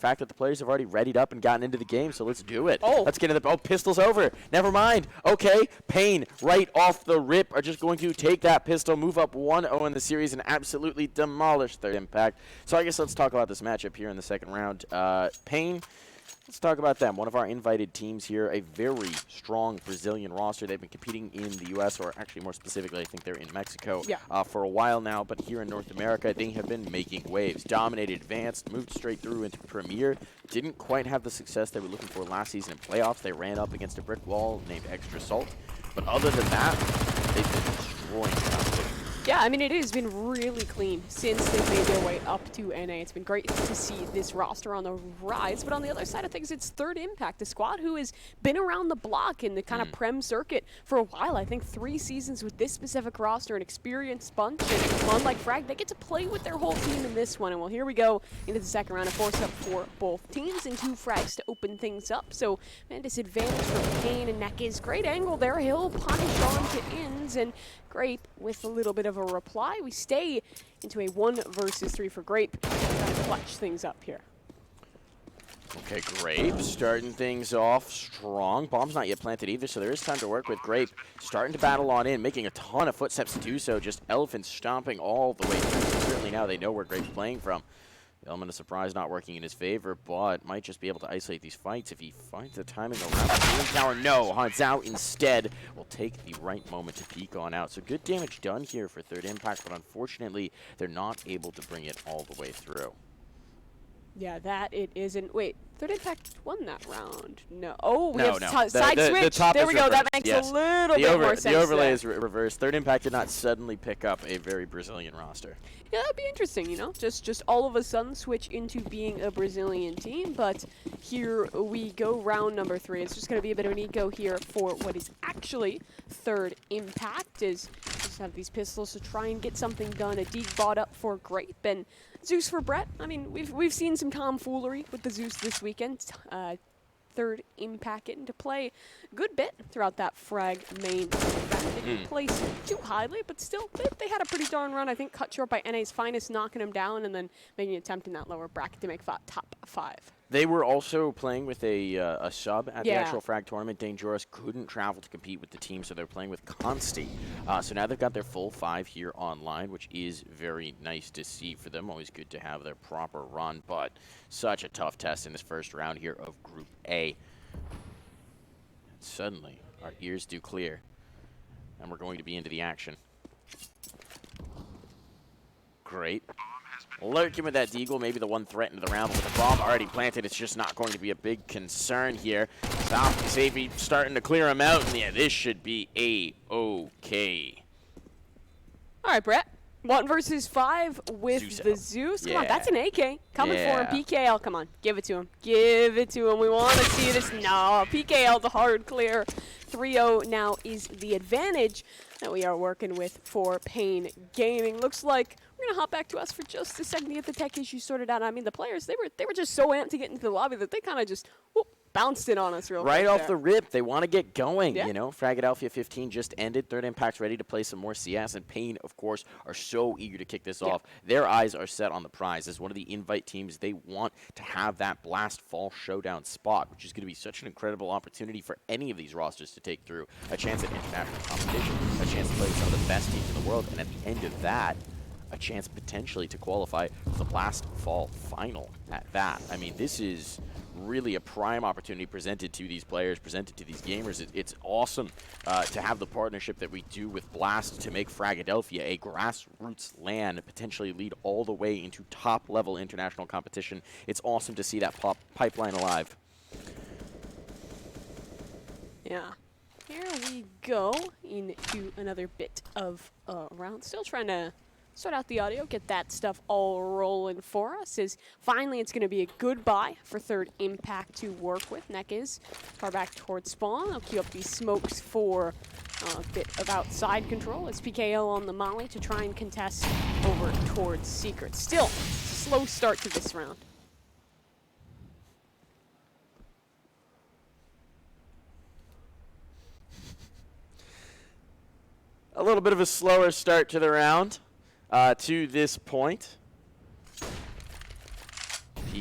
fact that the players have already readied up and gotten into the game, so let's do it. Oh. Let's get into the... Oh, pistol's over. Never mind. Okay, Pain right off the rip are just going to take that pistol, move up 1-0 in the series, and absolutely demolish Third Impact. So I guess let's talk about this matchup here in the second round. Pain... Let's talk about them. One of our invited teams here, a very strong Brazilian roster. They've been competing in the U.S., or actually more specifically, I think they're in Mexico for a while now. But here in North America, they have been making waves. Dominated, advanced, moved straight through into Premier. Didn't quite have the success they were looking for last season in playoffs. They ran up against a brick wall named Extra Salt. But other than that, they've been destroying the competition. Yeah, I mean, it has been really clean since they made their way up to NA. It's been great to see this roster on the rise, but on the other side of things, it's Third Impact, a squad who has been around the block in the kind of Prem circuit for a while. I think 3 seasons with this specific roster, an experienced bunch, and unlike Frag, they get to play with their whole team in this one. And well, here we go into the second round, a force up for both teams and 2 frags to open things up. So, man, disadvantage for Pain and Nuke is great angle there. He'll punish on to ins, and Grape with a little bit of a reply. We stay into a 1 versus 3 for Grape. Trying to clutch things up here. Okay, Grape starting things off strong. Bomb's not yet planted either, so there is time to work with Grape. Starting to battle on in, making a ton of footsteps to do so. Just elephants stomping all the way through. So certainly now they know where Grape's playing from. The element of surprise not working in his favor, but might just be able to isolate these fights if he finds the timing around the ceiling tower. No, Hanzhao instead will take the right moment to peek on out. So good damage done here for Third Impact, but unfortunately, they're not able to bring it all the way through. Yeah, that it isn't. Wait, Third Impact won that round. No. Oh, we No. have side switch. There we go. That makes a little bit more sense. The overlay is reversed. Third Impact did not suddenly pick up a very Brazilian roster. Yeah, that'd be interesting, you know? Just all of a sudden switch into being a Brazilian team, but here we go, round number 3. It's just going to be a bit of an eco here for what is actually Third Impact, is just have these pistols to try and get something done. A deke bought up for Grape, and Zeus for Brett. I mean, we've seen some tomfoolery with the Zeus this weekend. Third Impact getting to play a good bit throughout that frag main event. They didn't place too highly, but still, they had a pretty darn run. I think cut short by NA's finest, knocking him down, and then making an attempt in that lower bracket to make top 5. They were also playing with a sub at the Yeah. actual frag tournament. Dangerous couldn't travel to compete with the team, so they're playing with Consti. So now they've got their full 5 here online, which is very nice to see for them. Always good to have their proper run, but such a tough test in this first round here of Group A. Suddenly, our ears do clear, and we're going to be into the action. Great. Lurking with that deagle, maybe the one threat into the round, but with the bomb already planted, it's just not going to be a big concern here. Stop, Safety starting to clear him out, and yeah, this should be A-OK. All right, Brett. 1 versus 5 with Zeus the out. Zeus. Come Yeah. on, that's an AK. Coming for him. Yeah. PKL, come on. Give it to him. Give it to him. We want to see this. No, PKL, the hard clear. 3-0 now is the advantage that we are working with for Pain Gaming. Looks like we're going to hop back to us for just a second to get the tech issues sorted out. I mean, the players, they were just so amped to get into the lobby that they kind of just bounced it on us real quick. Right off there. the rip, they want to get going, Yeah. you know. Fragadelphia 15 just ended. Third Impact's ready to play some more CS, and Pain, of course, are so eager to kick this off. Their eyes are set on the prize. As one of the invite teams, they want to have that Blast Fall Showdown spot, which is going to be such an incredible opportunity for any of these rosters to take through. A chance at international competition, a chance to play with some of the best teams in the world, and at the end of that, a chance potentially to qualify for the Blast Fall Final at that. I mean, this is really a prime opportunity presented to these players, presented to these gamers. It's awesome to have the partnership that we do with Blast to make Fragadelphia a grassroots LAN, potentially lead all the way into top-level international competition. It's awesome to see that pipeline alive. Yeah. Here we go into another bit of round. Still trying to sort out the audio, get that stuff all rolling for us. Is finally it's going to be a goodbye for Third Impact to work with. Neck is far back towards spawn. I'll queue up these smokes for a bit of outside control. It's PKL on the molly to try and contest over towards Secret. Still, slow start to this round. A little bit of a slower start to the round to this point.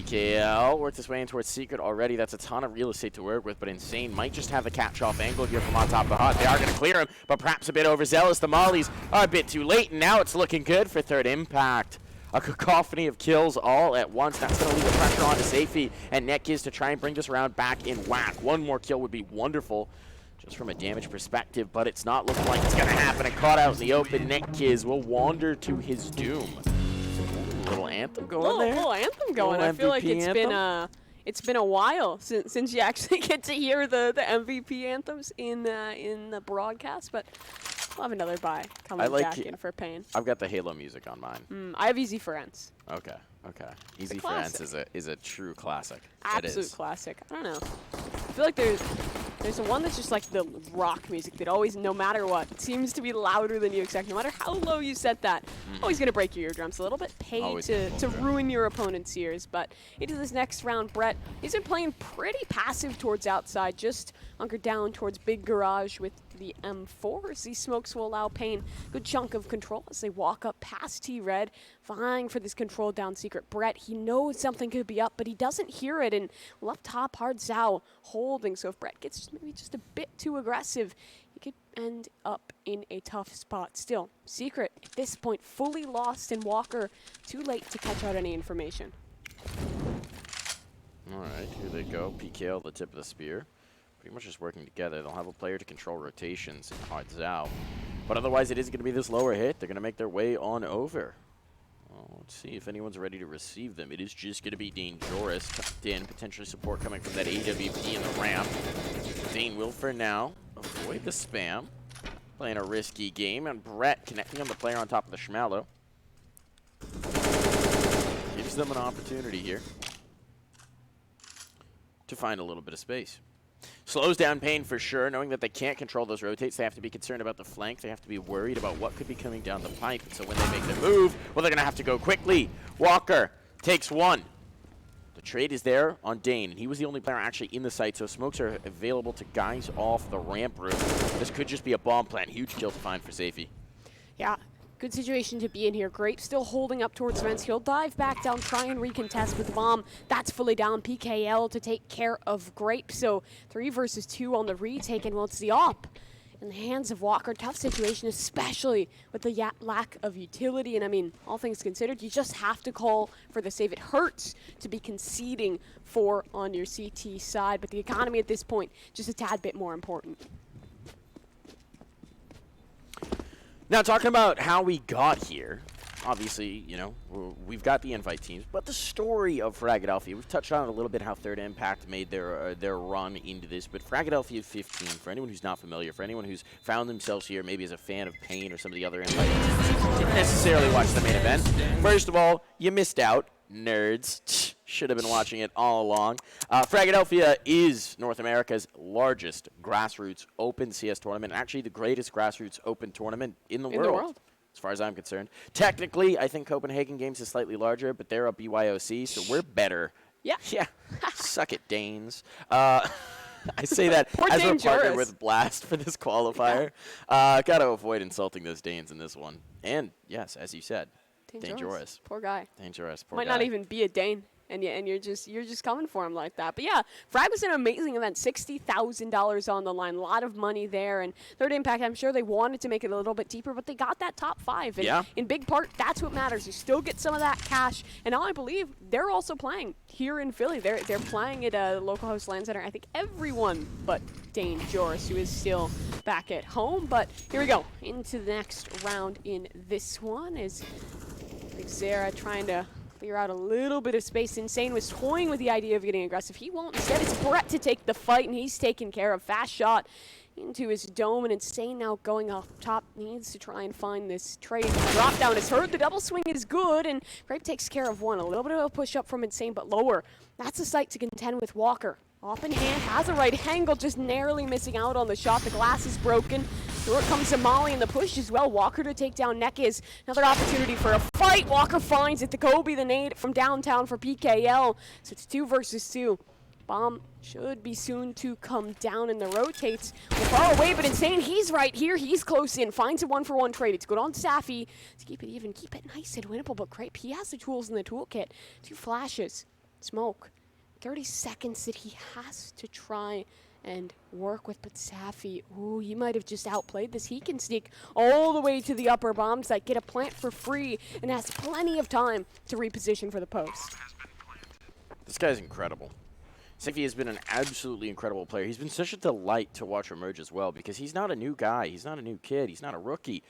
PKL worked his way in towards Secret already. That's a ton of real estate to work with, but Insane might just have the catch-off angle here from on top of the hut. They are going to clear him, but perhaps a bit overzealous. The Mollies are a bit too late, and now it's looking good for third impact. A cacophony of kills all at once. That's going to leave the pressure on to Safety and Netkiz to try and bring this round back in whack. One more kill would be wonderful, just from a damage perspective, but it's not looking like it's going to happen. And caught out in the open, Netkiz will wander to his doom. Little anthem going there. Little anthem going. I feel like it's been a while since you actually get to hear the MVP anthems in the broadcast, but we'll have another buy coming back in for Pain. I've got the Halo music on mine. I have Easy for Ents. Okay. Easy for Ents is a true classic. Absolute classic. I don't know. I feel like there's the one that's just like the rock music that always, no matter what, it seems to be louder than you expect. No matter how low you set that, always going to break your eardrums a little bit. Paid to ruin your opponent's ears. But into this next round, Brett, he's been playing pretty passive towards outside, just hunkered down towards Big Garage with the M4 as these smokes will allow Pain a good chunk of control as they walk up past T-Red, vying for this control down Secret. Brett, he knows something could be up, but he doesn't hear it, and left top hard Zhao holding. So if Brett gets maybe just a bit too aggressive, he could end up in a tough spot. Still, Secret at this point fully lost, and Walker too late to catch out any information. All right, here they go. PKL, the tip of the spear. Pretty much just working together. They'll have a player to control rotations in Hard Zhao. But otherwise, it is going to be this lower hit. They're going to make their way on over. Well, let's see if anyone's ready to receive them. It is just going to be Dangerous tucked in. Potentially support coming from that AWP in the ramp. Dane will, for now, avoid the spam. Playing a risky game. And Brett connecting on the player on top of the Schmallow. Gives them an opportunity here to find a little bit of space. Slows down Pain for sure, knowing that they can't control those rotates. They have to be concerned about the flank. They have to be worried about what could be coming down the pipe. And so when they make the move, well, they're going to have to go quickly. Walker takes one. The trade is there on Dane, and he was the only player actually in the site, so smokes are available to guys off the ramp room. This could just be a bomb plant. Huge kill to find for Safety. Yeah. Good situation to be in here. Grape still holding up towards Vents. He'll dive back down, try and recontest with the bomb. That's fully down. PKL to take care of Grape. So 3 versus 2 on the retake, and well, it's the op in the hands of Walker. Tough situation, especially with the lack of utility. And I mean, all things considered, you just have to call for the save. It hurts to be conceding 4 on your CT side, but the economy at this point just a tad bit more important. Now, talking about how we got here, obviously, you know, we've got the invite teams, but the story of Fragadelphia, we've touched on it a little bit, how Third Impact made their run into this, but Fragadelphia 15, for anyone who's not familiar, for anyone who's found themselves here maybe as a fan of Pain or some of the other invite teams, didn't necessarily watch the main event. First of all, you missed out. Nerds. Should have been watching it all along. Fragadelphia is North America's largest grassroots open CS tournament, actually the greatest grassroots open tournament in the world, as far as I'm concerned. Technically, I think Copenhagen Games is slightly larger, but they're a BYOC, so we're better. Yeah. Yeah. Suck it, Danes. I say that as a partner with Blast for this qualifier. Got to avoid insulting those Danes in this one. And, yes, as you said, Dangerous. Poor guy. Dangerous. Poor Might guy. not even be a Dane, and you're just coming for him like that. But yeah, Frag was an amazing event. $60,000 on the line, a lot of money there. And Third Impact, I'm sure they wanted to make it a little bit deeper, but they got that top 5. And in big part, that's what matters. You still get some of that cash. And now I believe they're also playing here in Philly. They're playing at a local host LAN center. I think everyone but Dangerous, who is still back at home. But here we go into the next round in this one is Zera trying to clear out a little bit of space. Insane was toying with the idea of getting aggressive. He won't. Instead, it's Brett to take the fight, and he's taken care of. Fast shot into his dome, and Insane now going off top. Needs to try and find this trade. Drop down is heard. The double swing is good, and Grape takes care of one. A little bit of a push up from Insane, but lower. That's a sight to contend with Walker. Off in hand, has a right angle, just narrowly missing out on the shot. The glass is broken. Through it comes Molly in the push as well. Walker to take down Netkiz. Another opportunity for a fight. Walker finds it. The Kobe, the nade from downtown for PKL. So it's 2 versus 2. Bomb should be soon to come down, and the rotates. We're far away, but Insane, he's right here. He's close in. Finds a 1-for-1 trade. It's good on Safi to keep it even, keep it nice and winnable. But Grape, he has the tools in the toolkit. 2 flashes. Smoke. 30 seconds that he has to try and work with, but Safi, ooh, he might have just outplayed this. He can sneak all the way to the upper bomb site, get a plant for free, and has plenty of time to reposition for the post. This guy's incredible. Safi has been an absolutely incredible player. He's been such a delight to watch emerge as well, because he's not a new guy. He's not a new kid. He's not a rookie.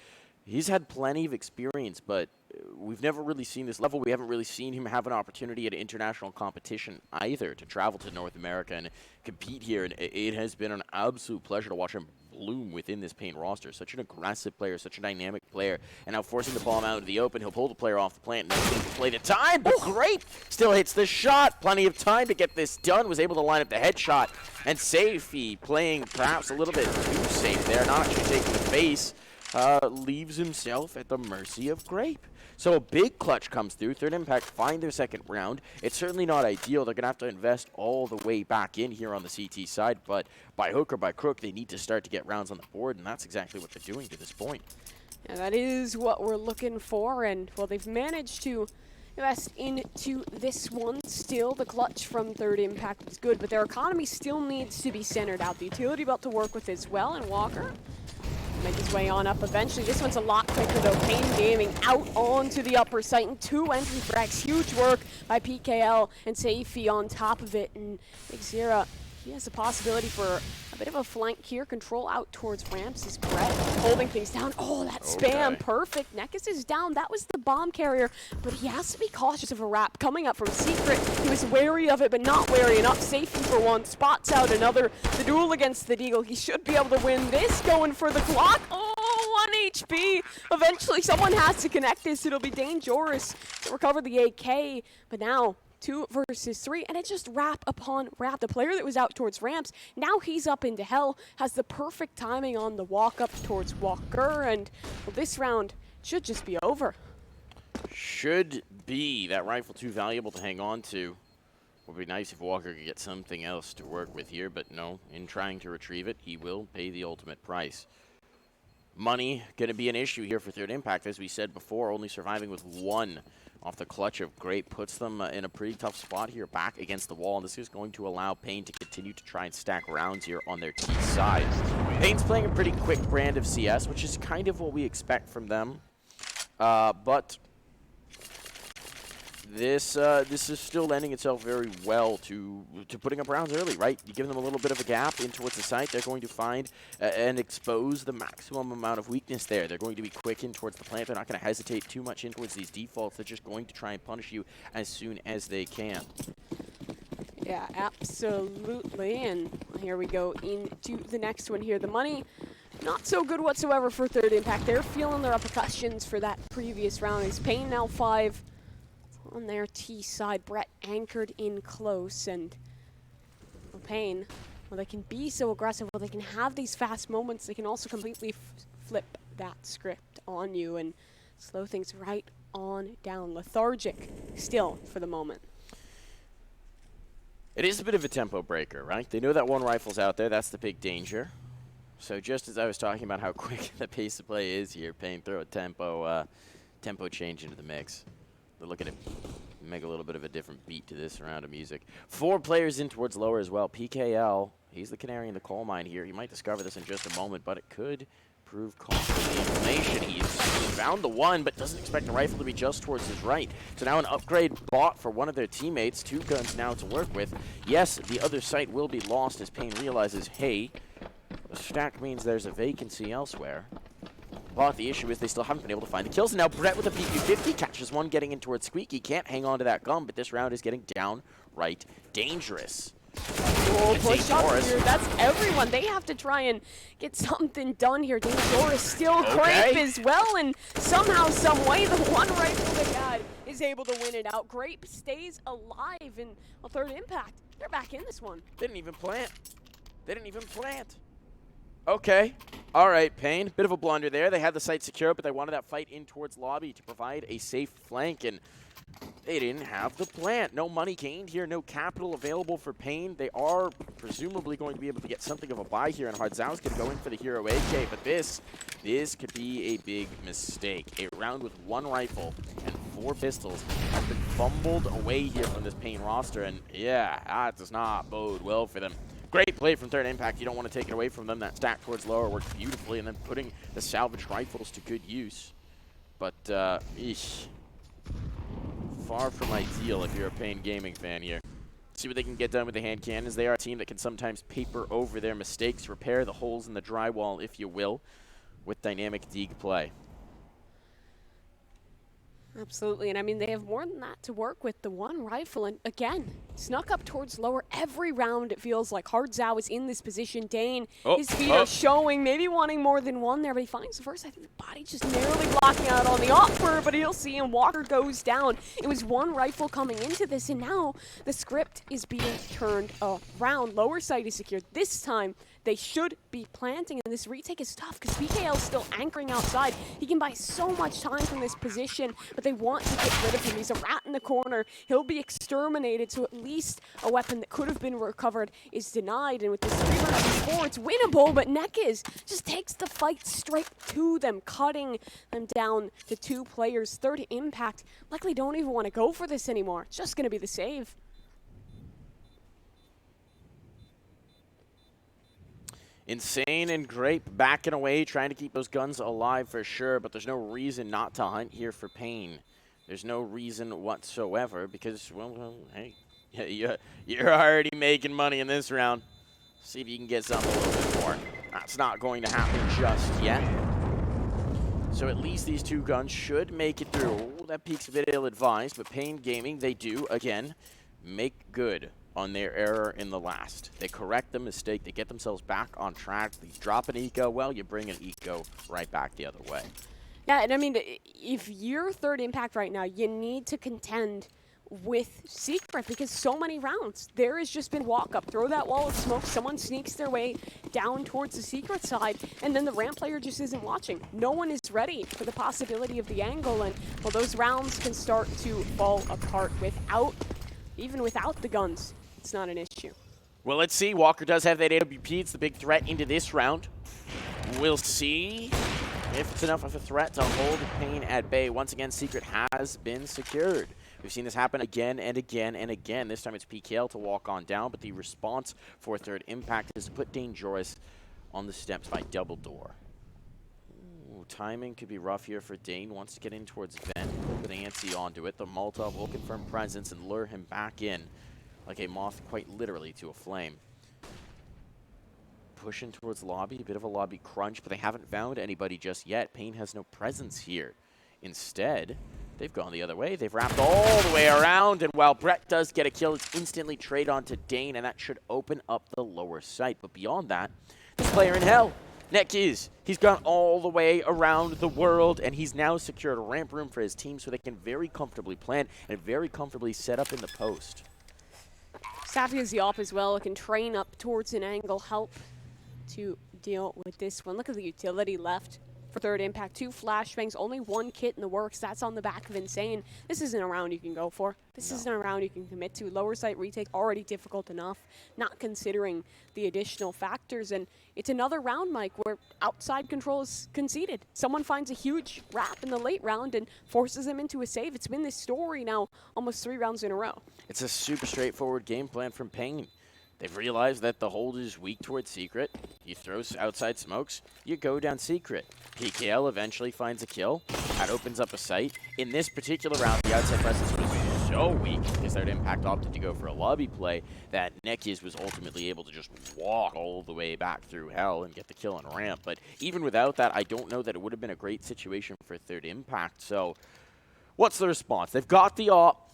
He's had plenty of experience, but we've never really seen this level. We haven't really seen him have an opportunity at international competition either, to travel to North America and compete here. And it has been an absolute pleasure to watch him bloom within this Pain roster. Such an aggressive player, such a dynamic player. And now forcing the ball out into the open, he'll pull the player off the plant and then play the time. But great! Still hits the shot. Plenty of time to get this done. Was able to line up the headshot. And Safi playing perhaps a little bit too safe there, not actually taking the face. Leaves himself at the mercy of Grape. So a big clutch comes through. Third Impact find their second round. It's certainly not ideal. They're going to have to invest all the way back in here on the CT side, but by hook or by crook, they need to start to get rounds on the board, and that's exactly what they're doing to this point. And that is what we're looking for, and, well, they've managed to invest into this one. Still, the clutch from Third Impact was good, but their economy still needs to be centered out. The utility belt to work with as well, and Walker make his way on up eventually. This one's a lot quicker though. Pain Gaming out onto the upper site, and 2 entry frags. Huge work by PKL and Safi on top of it. And Big Zera, he has the possibility for a bit of a flank here. Control out towards ramps is Brett holding things down. Oh, that spam, perfect. Nekus is down. That was the bomb carrier, but he has to be cautious of a wrap coming up from Secret. He was wary of it, but not wary enough. Safety for one, spots out another. The duel against the Deagle. He should be able to win this. Going for the clock. Oh, 1 HP. Eventually, someone has to connect this. It'll be dangerous to recover the AK, but now 2 versus 3, and it just wrap upon wrap. The player that was out towards ramps, now he's up into hell, has the perfect timing on the walk up towards Walker, and, well, this round should just be over. Should be. That rifle too valuable to hang on to. Would be nice if Walker could get something else to work with here, but no, in trying to retrieve it, he will pay the ultimate price. Money going to be an issue here for Third Impact, as we said before, only surviving with 1 off the clutch of Grape puts them in a pretty tough spot here, back against the wall, and this is going to allow Pain to continue to try and stack rounds here on their T side. Pain's playing a pretty quick brand of CS, which is kind of what we expect from them, but this is still lending itself very well to putting up rounds early, right? You give them a little bit of a gap in towards the site, they're going to find and expose the maximum amount of weakness there. They're going to be quick in towards the plant. They're not going to hesitate too much in towards these defaults. They're just going to try and punish you as soon as they can. Yeah, absolutely. And here we go into the next one here. The money, not so good whatsoever for Third Impact. They're feeling the repercussions for that previous round. It's Pain now 5 on their T side. Brett anchored in close, and well, Pain, well, they can be so aggressive, well, they can have these fast moments, they can also completely flip that script on you and slow things right on down. Lethargic still for the moment. It is a bit of a tempo breaker, right? They know that 1 rifle's out there, that's the big danger. So just as I was talking about how quick the pace of play is here, Pain throw a tempo change into the mix. They're looking to make a little bit of a different beat to this round of music. 4 players in towards lower as well. PKL, he's the canary in the coal mine here. He might discover this in just a moment, but it could prove costly. The information, he found the 1, but doesn't expect the rifle to be just towards his right. So now an upgrade bought for one of their teammates. 2 guns now to work with. Yes, the other site will be lost as Pain realizes, hey, the stack means there's a vacancy elsewhere. But the issue is they still haven't been able to find the kills. And now Brett with a PP50 catches one getting in towards Squeaky. Can't hang on to that gun, but this round is getting downright dangerous. Oh, push up here. That's everyone. They have to try and get something done here. Dangerous still Grape as well, and somehow, some way, the 1 rifle they had is able to win it out. Grape stays alive in a Third Impact. They're back in this one. They didn't even plant. They didn't even plant. Okay. All right, Pain. Bit of a blunder there. They had the site secure, but they wanted that fight in towards lobby to provide a safe flank, and they didn't have the plant. No money gained here, no capital available for Pain. They are presumably going to be able to get something of a buy here, and Hardzow's going to go in for the hero AK, but this could be a big mistake. A round with 1 rifle and 4 pistols have been fumbled away here from this Pain roster, and yeah, that does not bode well for them. Great play from Third Impact. You don't want to take it away from them. That stack towards lower worked beautifully, and then putting the salvage rifles to good use. But, eesh. Far from ideal if you're a Pain Gaming fan here. See what they can get done with the hand cannons. They are a team that can sometimes paper over their mistakes, repair the holes in the drywall, if you will, with dynamic Deeg play. Absolutely, and I mean, they have more than that to work with. The one rifle, and again, snuck up towards lower every round. It feels like Hardzao is in this position. Dane, his feet are showing, maybe wanting more than one there, but he finds the first. I think the body just narrowly blocking out on the offer, but he'll see him. Walker goes down. It was one rifle coming into this, and now the script is being turned around. Lower side is secured. This time, they should be planting, and this retake is tough because PKL is still anchoring outside. He can buy so much time from this position, but they want to get rid of him. He's a rat in the corner. He'll be exterminated, so at least a weapon that could have been recovered is denied. And with this 3 versus 4, it's winnable, but Nekis just takes the fight straight to them, cutting them down to 2 players. Third Impact likely don't even want to go for this anymore. It's just going to be the save. Insane and Grape backing away, trying to keep those guns alive for sure, but there's no reason not to hunt here for Pain. There's no reason whatsoever because, well hey, you're already making money in this round. See if you can get something a little bit more. That's not going to happen just yet. So at least these 2 guns should make it through. Ooh, that peak's a bit ill-advised, but Pain Gaming, they do, again, make good on their error in the last. They correct the mistake, they get themselves back on track. They drop an eco, well, you bring an eco right back the other way. Yeah, and I mean, if you're Third Impact right now, you need to contend with Secret because so many rounds. There has just been walk up, throw that wall of smoke, someone sneaks their way down towards the Secret side, and then the ramp player just isn't watching. No one is ready for the possibility of the angle, and well, those rounds can start to fall apart even without the guns. It's not an issue. Well, let's see. Walker does have that AWP. It's the big threat into this round. We'll see if it's enough of a threat to hold Pain at bay. Once again, Secret has been secured. We've seen this happen again and again and again. This time it's PKL to walk on down, but the response for Third Impact is to put Dangerous on the steps by Double Door. Ooh, timing could be rough here for Dane. Wants to get in towards Vent, with Antsy onto it. The Molotov will confirm presence and lure him back in like a moth, quite literally, to a flame. Pushing towards lobby, a bit of a lobby crunch, but they haven't found anybody just yet. Pain has no presence here. Instead, they've gone the other way. They've wrapped all the way around, and while Brett does get a kill, it's instantly trade onto Dane, and that should open up the lower site. But beyond that, this player in hell, Nekis, he's gone all the way around the world, and he's now secured a ramp room for his team so they can very comfortably plan and very comfortably set up in the post. Safi is the op as well. It can train up towards an angle, help to deal with this one. Look at the utility left for Third Impact. 2 flashbangs, only 1 kit in the works. That's on the back of Insane. This isn't a round you can go for. This isn't a round you can commit to. Lower site retake already difficult enough, not considering the additional factors. And it's another round, Mike, where outside control is conceded. Someone finds a huge wrap in the late round and forces them into a save. It's been this story now almost 3 rounds in a row. It's a super straightforward game plan from Pain. They've realized that the hold is weak towards Secret. You throw outside smokes, you go down Secret. PKL eventually finds a kill. That opens up a site. In this particular round, the outside presence was so weak because Third Impact opted to go for a lobby play that Nekis was ultimately able to just walk all the way back through hell and get the kill on ramp. But even without that, I don't know that it would have been a great situation for Third Impact. So what's the response? They've got the op.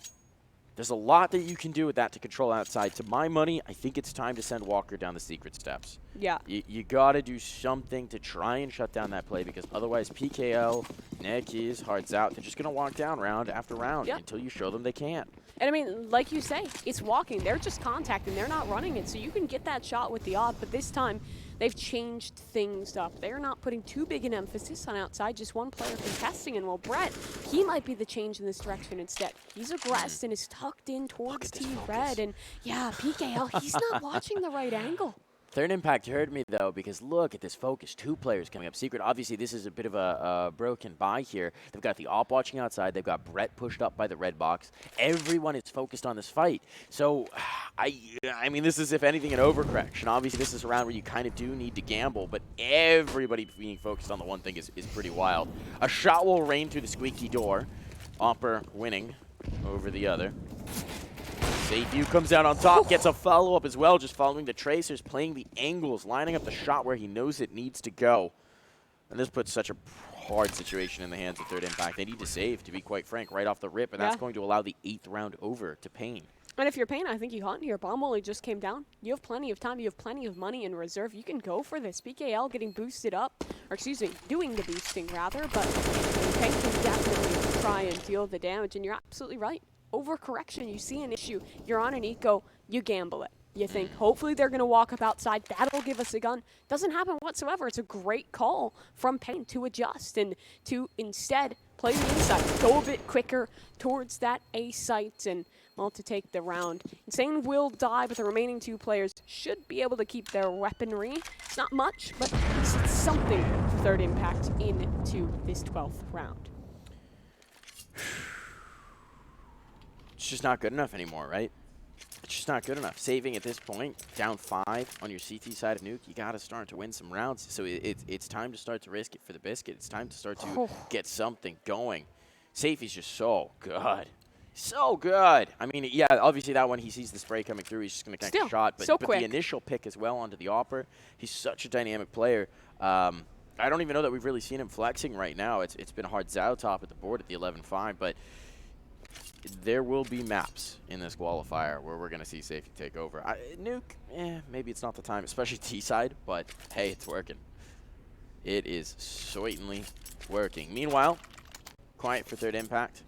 There's a lot that you can do with that to control outside. To my money, I think it's time to send Walker down the Secret steps. Yeah. You got to do something to try and shut down that play because otherwise PKL, Nekis, Hardzao, they're just going to walk down round after round until you show them they can't. And I mean, like you say, it's walking. They're just contacting. They're not running it. So you can get that shot with the op, but this time they've changed things up. They're not putting too big an emphasis on outside, just one player contesting. And well, Brett, he might be the change in this direction instead. He's aggressed and is tucked in towards Team Red. And yeah, PKL, he's not watching the right angle. Third Impact heard me, though, because look at this focus. 2 players coming up. Secret, obviously, this is a bit of a broken buy here. They've got the op watching outside. They've got Brett pushed up by the red box. Everyone is focused on this fight. So, I mean, this is, if anything, an overcorrection. Obviously, this is a round where you kind of do need to gamble, but everybody being focused on the one thing is pretty wild. A shot will rain through the squeaky door. Opper winning over the other. Sayview comes out on top, gets a follow-up as well, just following the tracers, playing the angles, lining up the shot where he knows it needs to go. And this puts such a hard situation in the hands of Third Impact. They need to save, to be quite frank, right off the rip, and that's going to allow the 8th round over to Payne. And if you're Payne, I think you hunt here. Bomb only just came down. You have plenty of time. You have plenty of money in reserve. You can go for this. PKL getting boosted up, or excuse me, doing the boosting rather, but Payne can definitely try and deal the damage, and you're absolutely right. Overcorrection, you see an issue, you're on an eco, you gamble it. You think, hopefully they're going to walk up outside, that'll give us a gun. Doesn't happen whatsoever. It's a great call from Payne to adjust and to instead play the inside. Go a bit quicker towards that A site and, well, to take the round. Insane will die, but the remaining 2 players should be able to keep their weaponry. It's not much, but it's something for Third Impact into this 12th round. It's just not good enough anymore, right? It's just not good enough. Saving at this point, down 5 on your CT side of Nuke, you got to start to win some rounds. So it's time to start to risk it for the biscuit. It's time to start to get something going. Safety's just so good. So good. I mean, yeah, obviously that one, he sees the spray coming through, he's just going to connect the shot. But, but the initial pick as well onto the Opper, he's such a dynamic player. I don't even know that we've really seen him flexing right now. It's been a hard Zao top at the board at the 11-5, but there will be maps in this qualifier where we're going to see safety take over. Nuke, maybe it's not the time, especially T-side, but hey, it's working. It is certainly working. Meanwhile, quiet for Third Impact.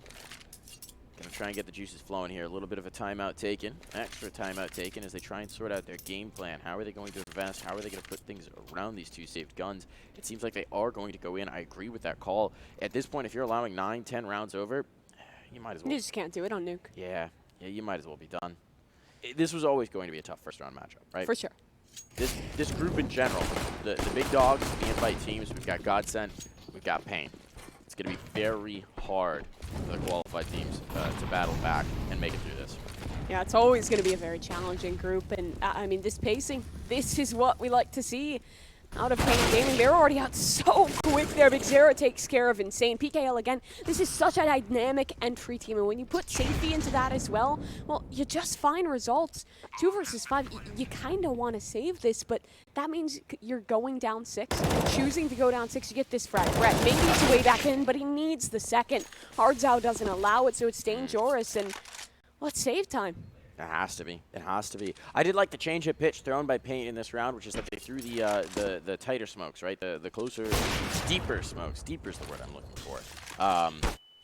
Going to try and get the juices flowing here. A little bit of a timeout taken, extra timeout taken as they try and sort out their game plan. How are they going to invest? How are they going to put things around these 2 saved guns? It seems like they are going to go in. I agree with that call. At this point, if you're allowing 9, 10 rounds over, you might as well. You just can't do it on Nuke. Yeah, you might as well be done. This was always going to be a tough first round matchup, right? For sure. This group in general, the big dogs, the invite teams, we've got GODSENT, we've got Payne. It's going to be very hard for the qualified teams to battle back and make it through this. Yeah, it's always going to be a very challenging group, and I mean, this pacing, this is what we like to see out of Payne Gaming. They're already out so quick there. Big Zero takes care of Insane. PKL again, this is such a dynamic entry team, and when you put safety into that as well, well, you just find results. 2 versus 5, you kind of want to save this, but that means you're going down 6. Choosing to go down 6, you get this frag. Brett maybe it's a way back in, but he needs the second. Hardzao doesn't allow it, so it's dangerous, and well, it's save time. It has to be. It has to be. I did like the change of pitch thrown by Payne in this round, which is that they threw the tighter smokes, right? The closer, deeper smokes. Deeper is the word I'm looking for.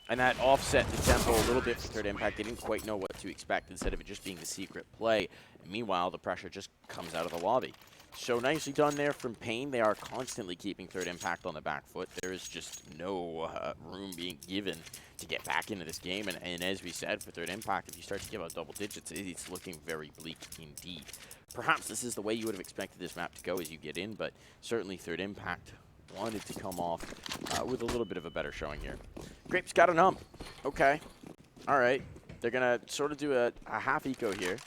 And that offset the tempo a little bit for Third Impact. They didn't quite know what to expect instead of it just being the secret play. And meanwhile, the pressure just comes out of the lobby. So nicely done there from Payne. They are constantly keeping Third Impact on the back foot. There is just no room being given to get back into this game. And as we said, for Third Impact, if you start to give out double digits, it's looking very bleak indeed. Perhaps this is the way you would have expected this map to go as you get in, but certainly Third Impact wanted to come off with a little bit of a better showing here. Grape's got an ump. Okay. All right. They're going to sort of do a half eco here.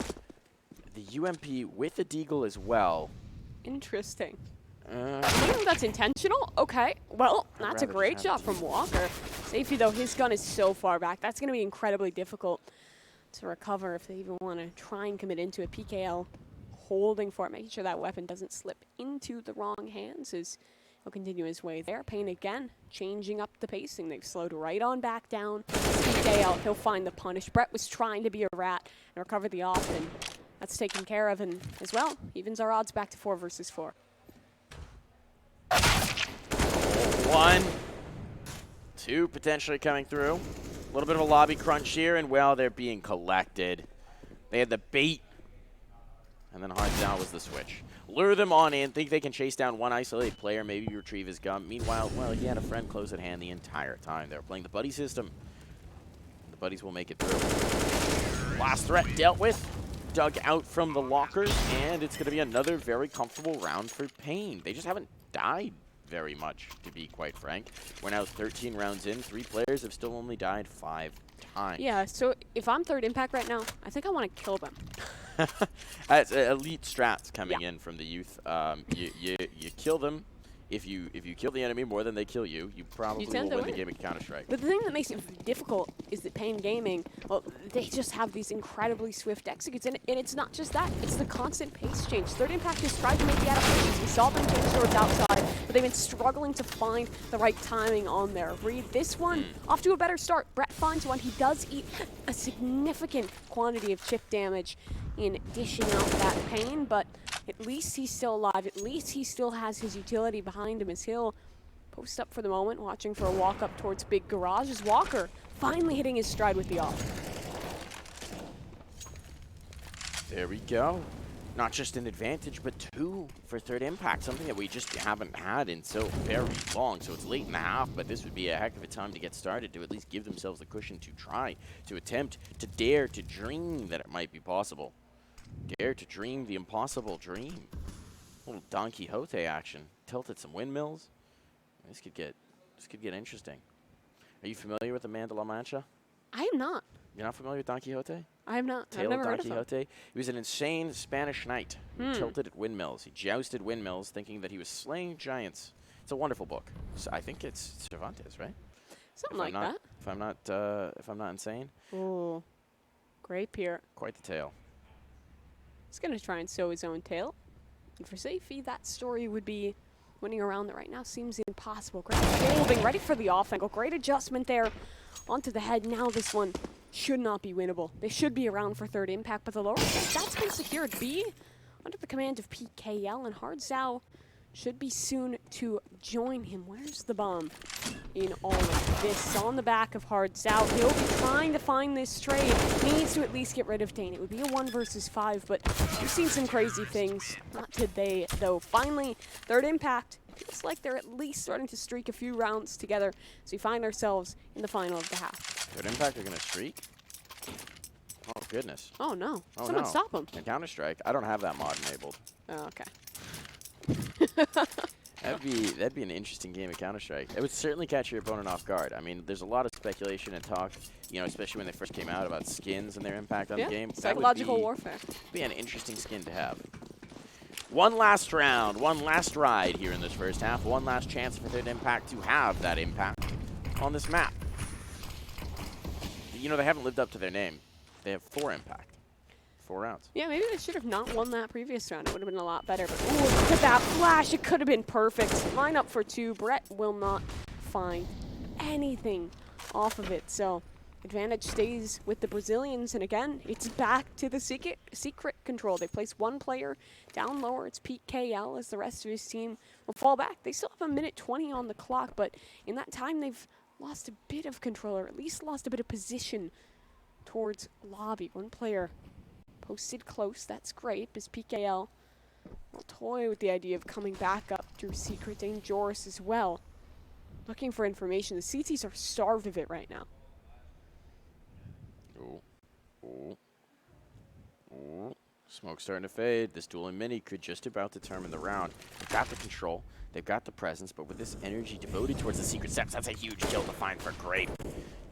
The UMP with a deagle as well. Interesting. I think that's intentional. Okay. Well, that's a great shot from Walker. Safety, though, his gun is so far back. That's going to be incredibly difficult to recover if they even want to try and commit into a PKL. Holding for it, making sure that weapon doesn't slip into the wrong hands as he'll continue his way there. Payne again, changing up the pacing. They've slowed right on back down. PKL, he'll find the punish. Brett was trying to be a rat and recover the off, and that's taken care of, and as well, evens our odds back to 4 versus 4. 1, 2 potentially coming through. A little bit of a lobby crunch here, and well, they're being collected. They had the bait, and then Hardzao was the switch. Lure them on in, think they can chase down one isolated player, maybe retrieve his gun. Meanwhile, well, he had a friend close at hand the entire time. They were playing the buddy system. The buddies will make it through. Last threat dealt with. dug out from the lockers, and it's going to be another very comfortable round for Pain. They just haven't died very much, to be quite frank. We're now 13 rounds in. 3 players have still only died 5 times. Yeah, so if I'm third impact right now, I think I want to kill them. That's elite strats coming in from the youth. You kill them. If you kill the enemy more than they kill you, you probably will win the game of Counter-Strike. But the thing that makes it difficult is that Pain Gaming, well, they just have these incredibly swift executes, and it's not just that, it's the constant pace change. Third Impact has tried to make the adaptations. We saw them change towards outside, but they've been struggling to find the right timing on their read. This one, off to a better start. Brett finds one. He does eat a significant quantity of chip damage in dishing out that Pain, but at least he's still alive. At least he still has his utility behind him as he'll post up for the moment, watching for a walk up towards Big Garage as Walker finally hitting his stride with the off. There we go. Not just an advantage, but 2 for Third Impact, something that we just haven't had in so very long. So it's late in the half, but this would be a heck of a time to get started, to at least give themselves the cushion to try, to attempt, to dare, to dream that it might be possible. Dare to dream the impossible dream. A little Don Quixote action. Tilted some windmills. This could get interesting. Are you familiar with Amanda La Mancha? I am not. You're not familiar with Don Quixote? I am not. Tale I've never of heard Don of him. Quixote. He was an insane Spanish knight who tilted at windmills. He jousted windmills, thinking that he was slaying giants. It's a wonderful book. So I think it's Cervantes, right? Something like that. If I'm not insane. Ooh, great here. Quite the tale. He's going to try and sow his own tail. And for Safety, that story would be winning a round that right now seems impossible. Great holding, ready for the off angle. Great adjustment there onto the head. Now this one should not be winnable. They should be around for Third Impact, but the lower side, that's been secured. B, under the command of PKL, and Hard Zhao should be soon to join him. Where's the bomb in all of this? On the back of Hard Zhao. He'll be trying to find this trade. Needs to at least get rid of Dane. It would be a 1 versus 5, but we've seen some crazy things. Not today, though. Finally, Third Impact. Feels like they're at least starting to streak a few rounds together as we find ourselves in the final of the half. Third Impact are going to streak? Oh, goodness. Oh, no. Oh, Someone no. stop him. In Counter-Strike, I don't have that mod enabled. Oh, okay. That'd be an interesting game of Counter-Strike. It would certainly catch your opponent off guard. I mean, there's a lot of speculation and talk, you know, especially when they first came out about skins and their impact on the game. Psychological warfare. Be an interesting skin to have. One last round, one last ride here in this first half. One last chance for Third Impact to have that impact on this map. You know, they haven't lived up to their name. They have 4 impact. 4 rounds. Yeah, maybe they should have not won that previous round. It would have been a lot better. But ooh, look at that flash. It could have been perfect. Line up for 2. Brett will not find anything off of it. So advantage stays with the Brazilians. And again, it's back to the secret control. They place 1 player down lower. It's PKL as the rest of his team will fall back. They still have a minute 20 on the clock. But in that time, they've lost a bit of control, or at least lost a bit of position towards lobby. 1 player posted close, that's great, as PKL will toy with the idea of coming back up through secret. Dangerous as well. Looking for information. The CTs are starved of it right now. Ooh. Ooh. Ooh. Smoke starting to fade. This duel in mini could just about determine the round. They've got the control, they've got the presence, but with this energy devoted towards the secret steps, that's a huge kill to find for Grape.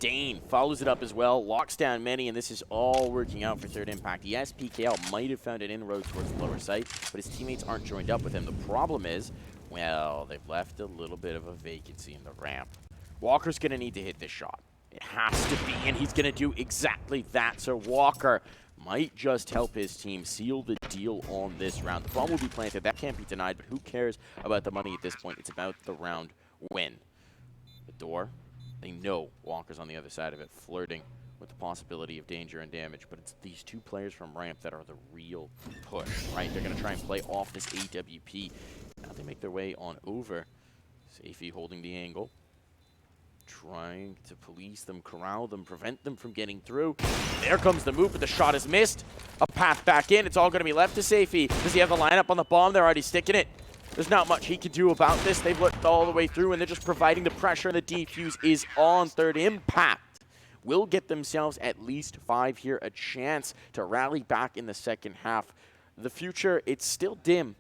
Dane follows it up as well, locks down many, and this is all working out for Third Impact. Yes, PKL might have found an inroad towards the lower site, but his teammates aren't joined up with him. The problem is, well, they've left a little bit of a vacancy in the ramp. Walker's going to need to hit this shot. It has to be, and he's going to do exactly that. So Walker might just help his team seal the deal on this round. The bomb will be planted. That can't be denied, but who cares about the money at this point? It's about the round win. The door, they know Walker's on the other side of it, flirting with the possibility of danger and damage, but it's these 2 players from ramp that are the real push, right? They're going to try and play off this AWP. Now they make their way on over. Safety holding the angle, trying to police them, corral them, prevent them from getting through. There comes the move, but the shot is missed. A path back in. It's all going to be left to Safety. Does he have the lineup on the bomb? They're already sticking it. There's not much he can do about this. They've looked all the way through, and they're just providing the pressure, and the defuse is on Third Impact. will get themselves at least 5 here, a chance to rally back in the second half. The future, it's still dim,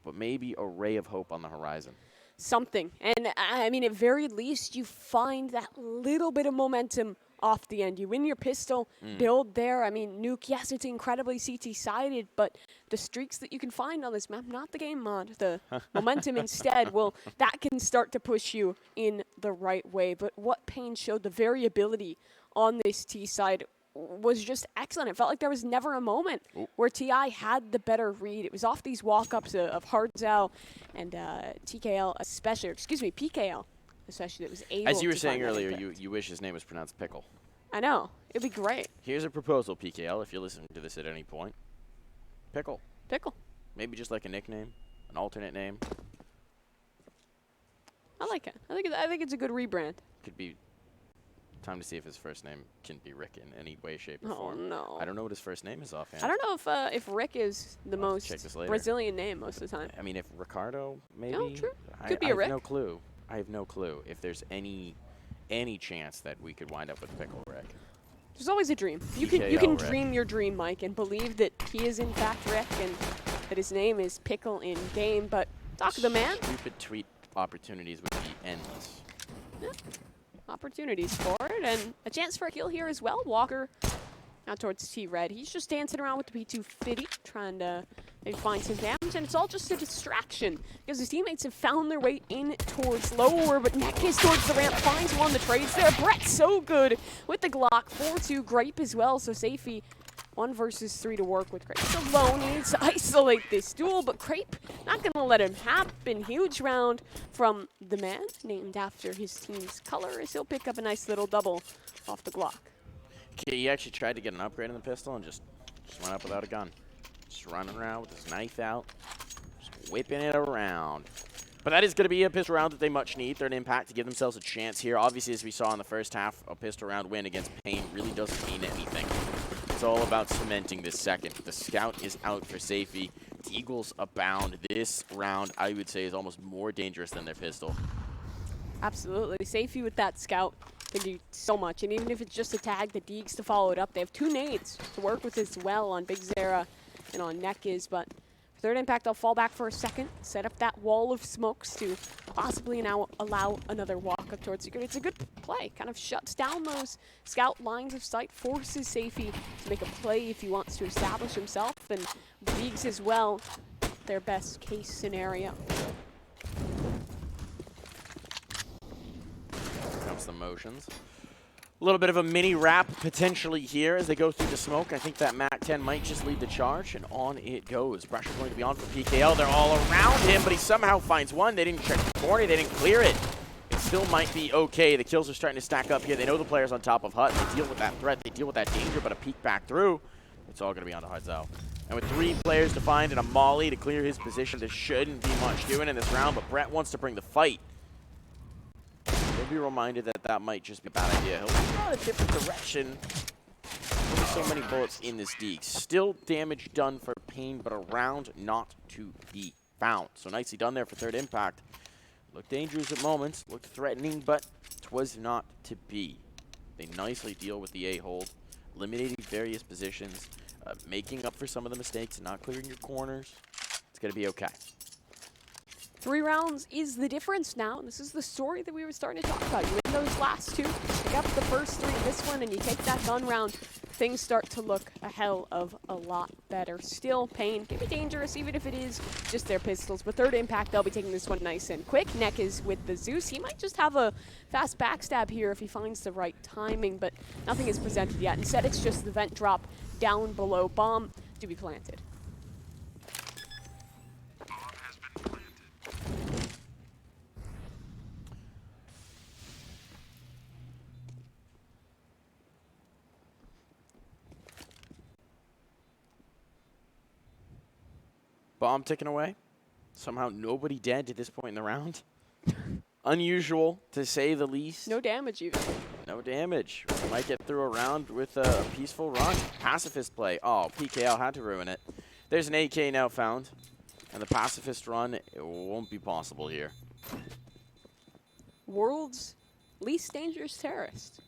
but maybe a ray of hope on the horizon. Something. And I mean, at very least, you find that little bit of momentum off the end. You win your pistol, build there. I mean, Nuke, yes, it's incredibly CT-sided, but the streaks that you can find on this map, not the game mod, the momentum instead, well, that can start to push you in the right way. But what Pain showed, the variability on this T side was just excellent. It felt like there was never a moment where TI had the better read. It was off these walk-ups of Hardzao and TKL especially, or excuse me, PKL especially, that was able to As you were find saying that earlier, impact. you wish his name was pronounced Pickle. I know. It'd be great. Here's a proposal, PKL, if you're listening to this at any point. Pickle. Pickle. Maybe just like a nickname, an alternate name. I like it. I think it's a good rebrand. Could be time to see if his first name can be Rick in any way, shape, or Oh, form. no. I don't know what his first name is offhand. I don't know if Rick is the I'll check most this later. Brazilian name most of the time. I mean, if Ricardo, maybe. No, true. I, Could be I a have Rick. no clue. I have no clue if there's any chance that we could wind up with Pickle Rick. There's always a dream. You can PKL Rick. dream your dream, Mike, and believe that he is in fact Rick and that his name is Pickle in game. But talk to the man. Stupid tweet opportunities would be endless. Yeah. Opportunities for it, and a chance for a kill here as well. Walker out towards T-Red. He's just dancing around with the P250, trying to maybe find some damage, and it's all just a distraction because his teammates have found their way in towards lower, but Neck is towards the ramp, finds one, the trades there. Brett's so good with the Glock. 4-2 Grape as well, so Safety 1 versus 3 to work with. Grape's alone. He needs to isolate this duel, but Grape not going to let him happen. Huge round from the man, named after his team's color, as he'll pick up a nice little double off the Glock. Okay, he actually tried to get an upgrade on the pistol and just went up without a gun. Just running around with his knife out, just whipping it around. But that is going to be a pistol round that they much need. Third impact to give themselves a chance here. Obviously, as we saw in the first half, a pistol round win against Pain really doesn't mean anything. It's all about cementing this second. The scout is out for safety. Eagles abound. This round, I would say, is almost more dangerous than their pistol. Absolutely. Safety with that scout can do so much. And even if it's just a tag, the Deegs to follow it up. They have 2 nades to work with as well on Big Zera and on Nekis. But for third impact, they'll fall back for a second, set up that wall of smokes to possibly now allow another walk up towards Secret. It's a good play. Kind of shuts down those scout lines of sight, forces Safety to make a play if he wants to establish himself. And the Deegs as well, their best case scenario. Comes the motions. A little bit of a mini wrap potentially here as they go through the smoke. I think that MAC-10 might just lead the charge, and on it goes. Pressure going to be on for PKL. They're all around him, but he somehow finds one. They didn't check the corner. They didn't clear it. It still might be okay. The kills are starting to stack up here. They know the player's on top of Hut. They deal with that threat. They deal with that danger, but a peek back through. It's all going to be on to Hardzao. And with 3 players defined and a Molly to clear his position, there shouldn't be much doing in this round, but Brett wants to bring the fight. He'll be reminded that that might just be a bad idea. He'll go a different direction. There's so many bullets in this Deek. Still damage done for Pain, but a round not to be found. So nicely done there for third impact. Looked dangerous at moments, looked threatening, but 'twas not to be. They nicely deal with the A-hold, eliminating various positions, making up for some of the mistakes and not clearing your corners. It's going to be okay. 3 rounds is the difference now, and this is the story that we were starting to talk about. You win those last 2, pick up the first 3 of this one, and you take that gun round, things start to look a hell of a lot better. Still, Pain can be dangerous, even if it is just their pistols, but third impact, they'll be taking this one nice and quick. Neck is with the Zeus. He might just have a fast backstab here if he finds the right timing, but nothing is presented yet. Instead, it's just the vent drop down below. Bomb to be planted. Bomb ticking away. Somehow nobody dead to this point in the round. Unusual, to say the least. No damage even. No damage. We might get through a round with a peaceful run. Pacifist play. Oh, PKL had to ruin it. There's an AK now found. And the pacifist run, it won't be possible here. World's least dangerous terrorist.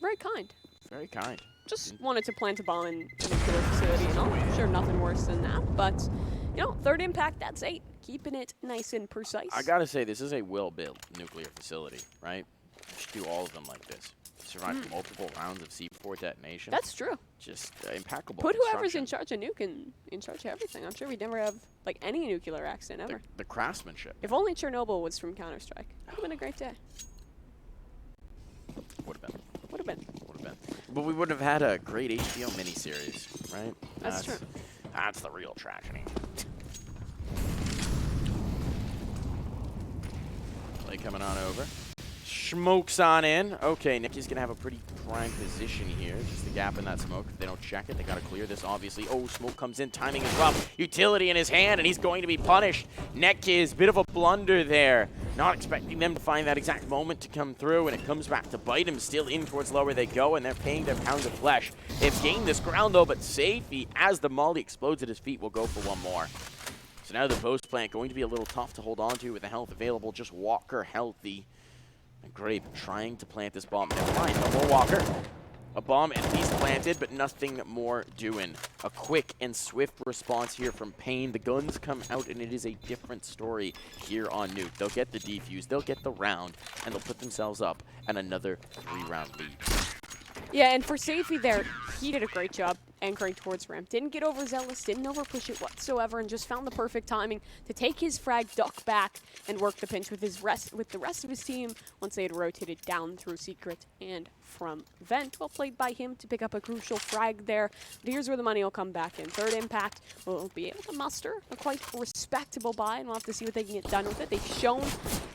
Very kind. Very kind. Just wanted to plant a bomb in a nuclear facility and all. I'm sure nothing worse than that, but, you know, third impact, that's 8. Keeping it nice and precise. I gotta say, this is a well-built nuclear facility, right? You should do all of them like this. Survive multiple rounds of C4 detonation. That's true. Just impeccable. Put whoever's in charge of Nuke in charge of everything. I'm sure we'd never have, like, any nuclear accident ever. The craftsmanship. If only Chernobyl was from Counter-Strike. Would have been a great day. Would have been. Would have been. Would have been. But we would have had a great HBO miniseries, right? That's true. That's the real tragedy. Play coming on over. Smokes on in. Okay, Nicky's going to have a pretty prime position here. Just the gap in that smoke. If they don't check it, they got to clear this, obviously. Oh, smoke comes in. Timing is rough. Utility in his hand, and he's going to be punished. Nekiz, bit of a blunder there. Not expecting them to find that exact moment to come through, and it comes back to bite him. Still in towards lower they go, and they're paying their pounds of flesh. They've gained this ground, though, but Safety, as the molly explodes at his feet, will go for one more. So now the post plant going to be a little tough to hold on to with the health available. Just Walker healthy. And Grape trying to plant this bomb. Never mind, no more Walker. A bomb at least planted, but nothing more doing. A quick and swift response here from Payne. The guns come out, and it is a different story here on Nuke. They'll get the defuse, they'll get the round, and they'll put themselves up at another 3-round lead. Yeah, and for Safety there, he did a great job anchoring towards ramp. Didn't get overzealous, didn't overpush it whatsoever, and just found the perfect timing to take his frag, duck back, and work the pinch with the rest of his team once they had rotated down through Secret and from Vent. Well played by him to pick up a crucial frag there. But here's where the money will come back in. Third impact will be able to muster a quite respectable buy, and we'll have to see what they can get done with it. They've shown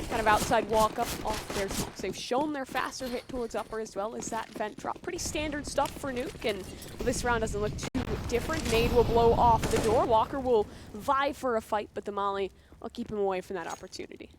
kind of outside walk up off their smokes. They've shown their faster hit towards upper as well as that vent drop. Pretty standard stuff for Nuke, and this round doesn't look too different. Nade will blow off the door. Walker will vie for a fight, but the molly will keep him away from that opportunity.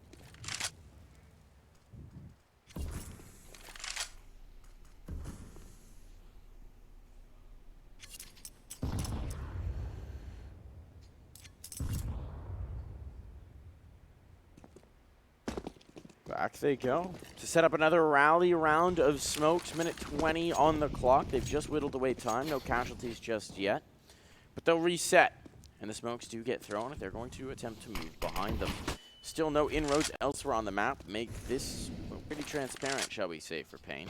Back they go to set up another rally round of smokes. Minute 20 on the clock. They've just whittled away time. No casualties just yet. But they'll reset. And the smokes do get thrown. They're going to attempt to move behind them. Still no inroads elsewhere on the map. Make this pretty transparent, shall we say, for Payne.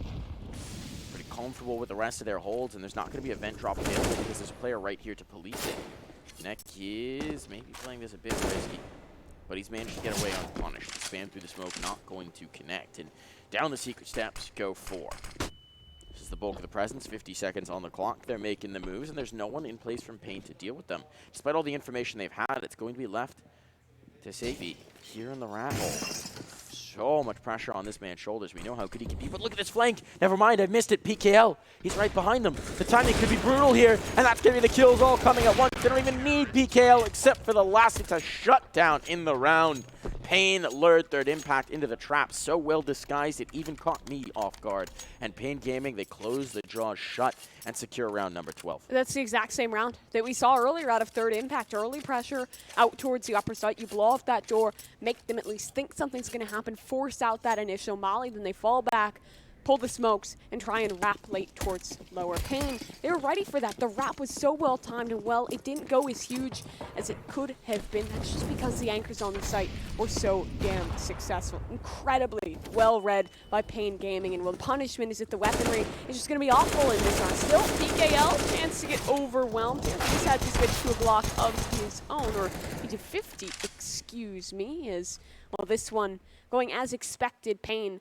Pretty comfortable with the rest of their holds. And there's not going to be a vent drop available because there's a player right here to police it. Neck is maybe playing this a bit risky. But he's managed to get away unpunished. The spam through the smoke not going to connect. And down the secret steps go 4. This is the bulk of the presence. 50 seconds on the clock. They're making the moves, and there's no one in place from Payne to deal with them. Despite all the information they've had, it's going to be left to Safety here in the rat hole. So much pressure on this man's shoulders. We know how good he can be, but look at this flank. Never mind, I missed it. PKL, he's right behind them. The timing could be brutal here, and that's going to be the kills all coming at once. They don't even need PKL except for the last. It's a shutdown in the round. Payne lured third impact into the trap. So well disguised, it even caught me off guard. And Payne Gaming, they close the jaws shut and secure round number 12. That's the exact same round that we saw earlier out of third impact. Early pressure out towards the upper site. You blow off that door, make them at least think something's going to happen, force out that initial molly, then they fall back, pull the smokes, and try and wrap late towards lower. Payne, they were ready for that. The wrap was so well timed, and well, it didn't go as huge as it could have been. That's just because the anchors on the site were so damn successful. Incredibly well read by Payne Gaming, and well, the punishment is that the weaponry is just going to be awful in this round. Still, PKL, chance to get overwhelmed. He's had to switch to a block of his own, or he did 50, excuse me, is, well, this one going as expected. Payne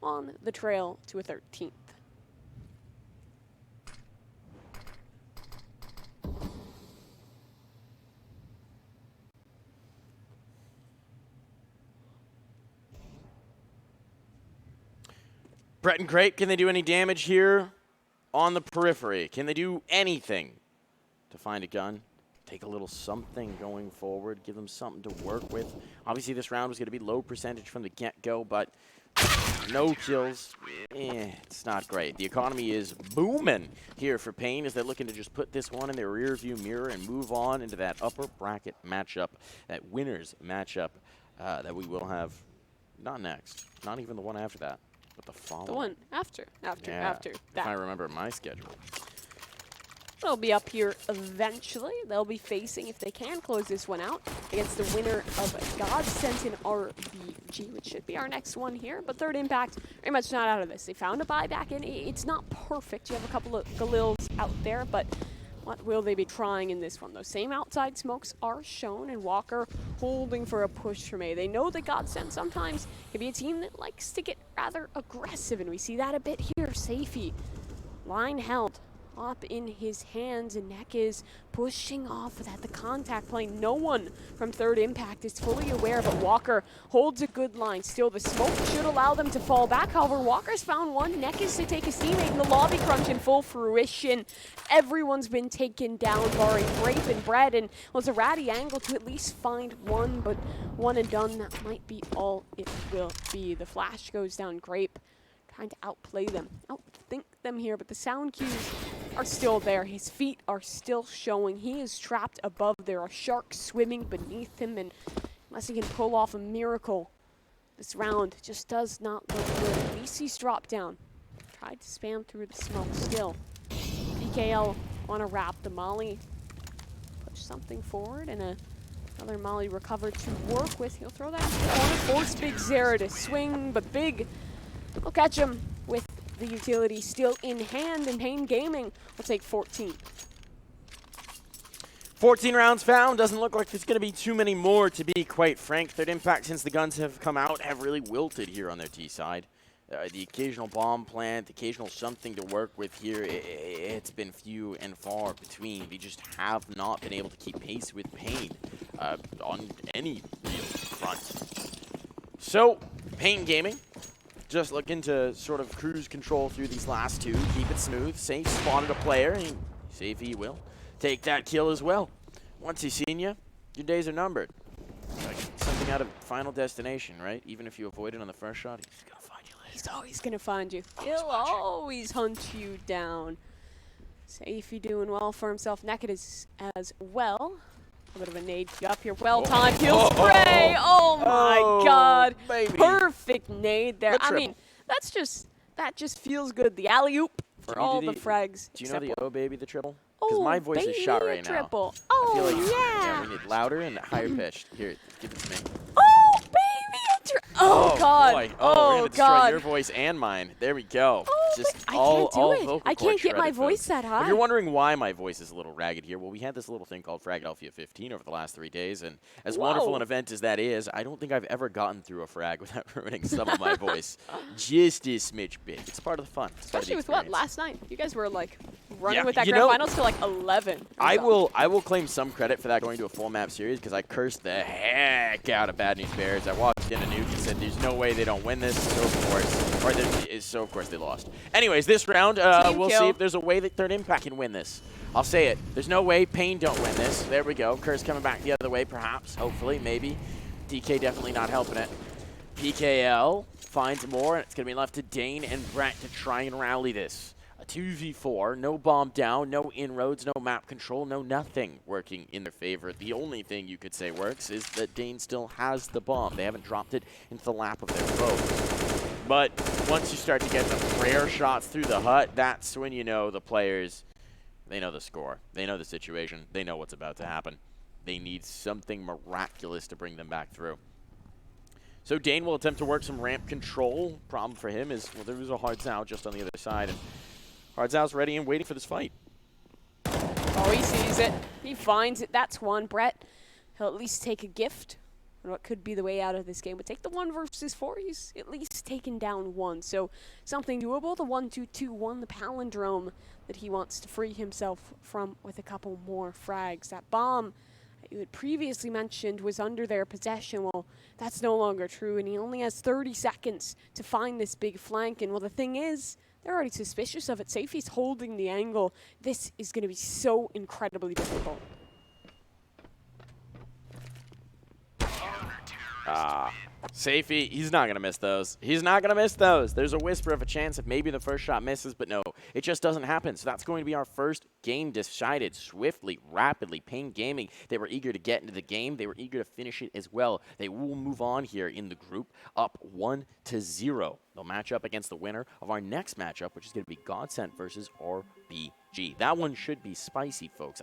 on the trail to a 13th. Brett and Grape, can they do any damage here on the periphery? Can they do anything to find a gun? Take a little something going forward, give them something to work with. Obviously, this round was going to be low percentage from the get-go, but no kills. It's not great. The economy is booming here for Payne as they're looking to just put this one in their rear-view mirror and move on into that upper bracket matchup, that winners matchup that we will have not next, not even the one after that. But the following. The one after Yeah, that. if I remember my schedule. They'll be up here eventually. They'll be facing, if they can close this one out, against the winner of GODSENT and RBG, which should be our next one here. But Third Impact, very much not out of this. They found a buyback, and it's not perfect. You have a couple of Galils out there, but what will they be trying in this one? Those same outside smokes are shown, and Walker holding for a push from A. They know that GODSENT sometimes can be a team that likes to get rather aggressive, and we see that a bit here. Safety, line held up in his hands, and Neck is pushing off at the contact plane. No one from Third Impact is fully aware, but Walker holds a good line. Still, the smoke should allow them to fall back. However, Walker's found one. Neck is to take his teammate in the lobby crunch in full fruition. Everyone's been taken down, barring Grape and Bread, and was a ratty angle to at least find one, but one and done, that might be all it will be. The flash goes down. Grape trying to outplay them, outthink them here, but the sound cues are still there. His feet are still showing. He is trapped above. There are sharks swimming beneath him, and unless he can pull off a miracle, this round just does not look good. At least he's dropped down. Tried to spam through the smoke still. PKL want to wrap the molly, push something forward, and another molly recovered to work with. He'll throw that in the corner, force Big Zera to swing, but Big will catch him with the utility still in hand, and Pain Gaming will take 14. 14 rounds found. Doesn't look like there's going to be too many more, to be quite frank. Third Impact, since the guns have come out, have really wilted here on their T side. The occasional bomb plant, occasional something to work with here, it's been few and far between. They just have not been able to keep pace with Pain on any real front. So, Pain Gaming, just looking to sort of cruise control through these last two, keep it smooth. Safe spotted a player, and Safe he will take that kill as well. Once he's seen you, your days are numbered. Like something out of Final Destination, right? Even if you avoid it on the first shot, he's gonna find you later. He's always gonna find you. He'll always hunt you down. Safey doing well for himself. Naked is as well. A bit of a nade up here. Well-timed kill spray. Oh my God. Baby. Perfect nade there. The I mean, that just feels good. The alley-oop for all the frags. Do you know the except oh baby, the triple? Because my voice is baby, shot right triple. now. Oh, I feel like yeah. we need louder and higher pitched. Here, give it to me. Oh, baby. Oh, God. Boy. Oh, we're gonna destroy God. your voice and mine. There we go. Oh, Just I all can't do vocal it. I cord can't get my shredded, voice folks. that high. If you're wondering why my voice is a little ragged here, well, we had this little thing called Fragadelphia 15 over the last 3 days, and as wonderful an event as that is, I don't think I've ever gotten through a frag without ruining some of my voice. Just a smidge big. It's part of the fun. Especially with what? Last night. You guys were like running Yeah, with that you grand know, finals to like 11. I will claim some credit for that going to a full map series because I cursed the heck out of Bad News Bears. I walked into Nuke and said, "There's no way they don't win this." So of course they lost. Anyways, this round we'll see if there's a way that Third Impact can win this. I'll say it. There's no way Pain don't win this. There we go. Curse coming back the other way, perhaps. Hopefully, maybe. DK definitely not helping it. PKL finds more, and it's going to be left to Dane and Brett to try and rally this. A 2v4, no bomb down, no inroads, no map control, no nothing working in their favor. The only thing you could say works is that Dane still has the bomb. They haven't dropped it into the lap of their foes. But once you start to get the prayer shots through the hut, that's when you know the players, they know the score. They know the situation. They know what's about to happen. They need something miraculous to bring them back through. So Dane will attempt to work some ramp control. Problem for him is, well, there was a Hard Zao just on the other side. And Hard Zao's ready and waiting for this fight. Oh, he sees it. He finds it. That's one. Brett, he'll at least take a gift on what could be the way out of this game. But take the 1 versus 4. He's at least taken down one. So something doable. The 1-2-2-1, the palindrome that he wants to free himself from with a couple more frags. That bomb that you had previously mentioned was under their possession. Well, that's no longer true. And he only has 30 seconds to find this big flank. And well, the thing is, they're already suspicious of it. Safety's holding the angle. This is going to be so incredibly difficult. Safety, he's not going to miss those. He's not going to miss those. There's a whisper of a chance if maybe the first shot misses, but no, it just doesn't happen. So that's going to be our first game decided swiftly, rapidly. Pain Gaming, they were eager to get into the game. They were eager to finish it as well. They will move on here in the group, up 1-0. They'll match up against the winner of our next matchup, which is going to be GODSENT versus RBG. That one should be spicy, folks.